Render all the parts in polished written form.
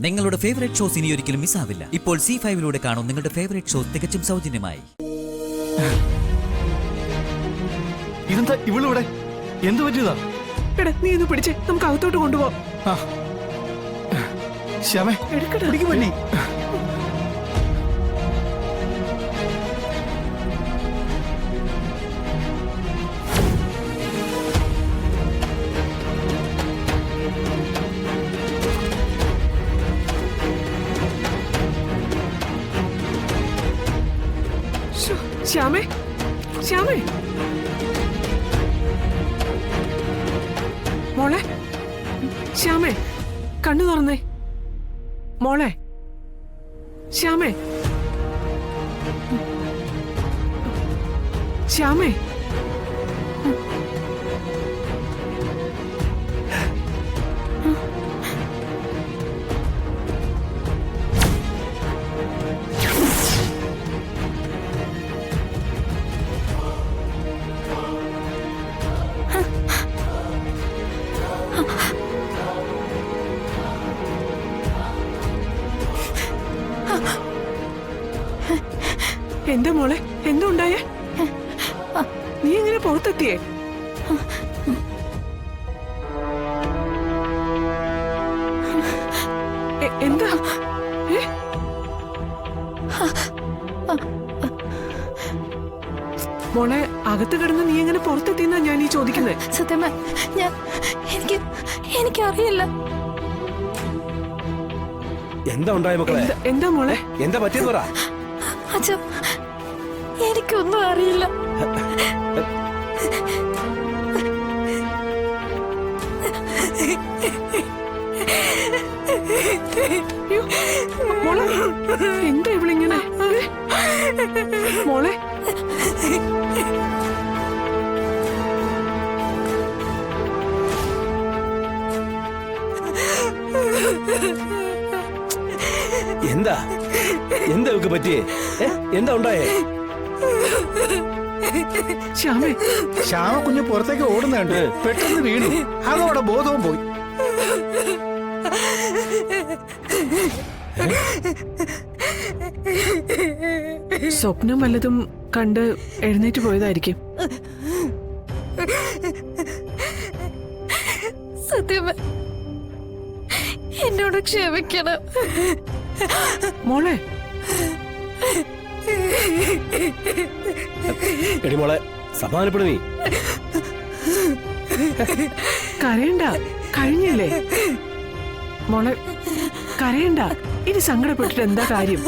നിങ്ങളുടെ favourite shows ഇനി ഒരിക്കലും മിസ്സാവില്ല. ഇപ്പോൾ C5 കാണും നിങ്ങളുടെ ഫേവറേറ്റ് ഷോസ് തികച്ചും സൗജന്യമായി. ഇതെന്താ ഇവളിവിടെ? എന്ത് പറ്റിയതാ? എടാ നീ ഇത് പിടിച്ചേ, നമുക്ക് അകത്തോട്ട് കൊണ്ടുപോവാം. ശ്യാമേ പിടിക്ക് പറ്റി. ശ്യാമേ, ശ്യാമേ, മോളെ, ശ്യാമേ, കണ്ണു തുറന്നേ. മോളെ, ശ്യാമേ, ശ്യാമേ, എന്താ മോളെ, എന്താ ഉണ്ടായേ? നീ എങ്ങനെ പുറത്തെത്തിയേ? എന്താ? മോളെ, അകത്ത് കിടന്ന് നീ എങ്ങനെ പുറത്തെത്തിയെന്നാ ഞാൻ ഈ ചോദിക്കുന്നത്. സത്യമാ എനിക്കറിയില്ല. എന്താ ഉണ്ടായ മക്കളെ? എന്താ മോളെ, എന്താ പറ്റിയെന്ന് പറ. അച്ഛ, എനിക്കൊന്നും അറിയില്ല. മോളെ, എന്താ ഇവളിങ്ങനെ? മോളെ, എന്താ എന്താ ഇവക്ക് പറ്റിയേ? എന്താ ഉണ്ടായേ? ശ്യാമേ, ശ്യാമ കുഞ്ഞ് പുറത്തേക്ക് ഓടുന്നുണ്ട്. പെട്ടെന്ന് വീണു, അതോടെ ബോധവും പോയി. സ്വപ്നം വല്ലതും കണ്ട് എഴുന്നേറ്റ് പോയതായിരിക്കും. സത്യമേ, എന്നോട് ക്ഷമിക്കണം. മോളെ, എടി മോളെ, സമാധാനപ്പെടു. നീ കരയണ്ട, കഴിഞ്ഞില്ലേ? മോളെ, കരയണ്ട. ഇനി സങ്കടപ്പെട്ടിട്ട് എന്താ കാര്യം?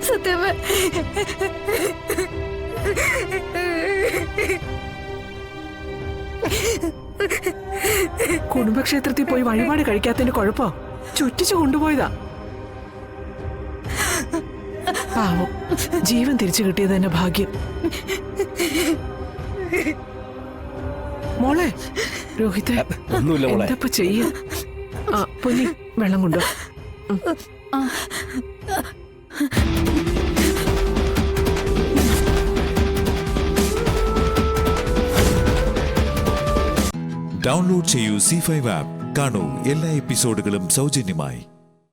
സത്യമേ, കുടുംബക്ഷേത്രത്തിൽ പോയി വഴിപാട് കഴിക്കാത്തതിന്റെ കുഴപ്പോ? ചുറ്റിച്ചു കൊണ്ടുപോയതാ. പാവം, ജീവൻ തിരിച്ചു കിട്ടിയത് തന്നെ ഭാഗ്യം. മോളെ, രോഹിത്തെ, എന്തപ്പ ചെയ്യ? പൊന്നി, വെള്ളം കൊണ്ടോ. ഡൗൺലോഡ് ചെയ്യൂ C5 ആപ്പ്. കാണൂ എല്ലാ എപ്പിസോഡുകളും സൗജന്യമായി.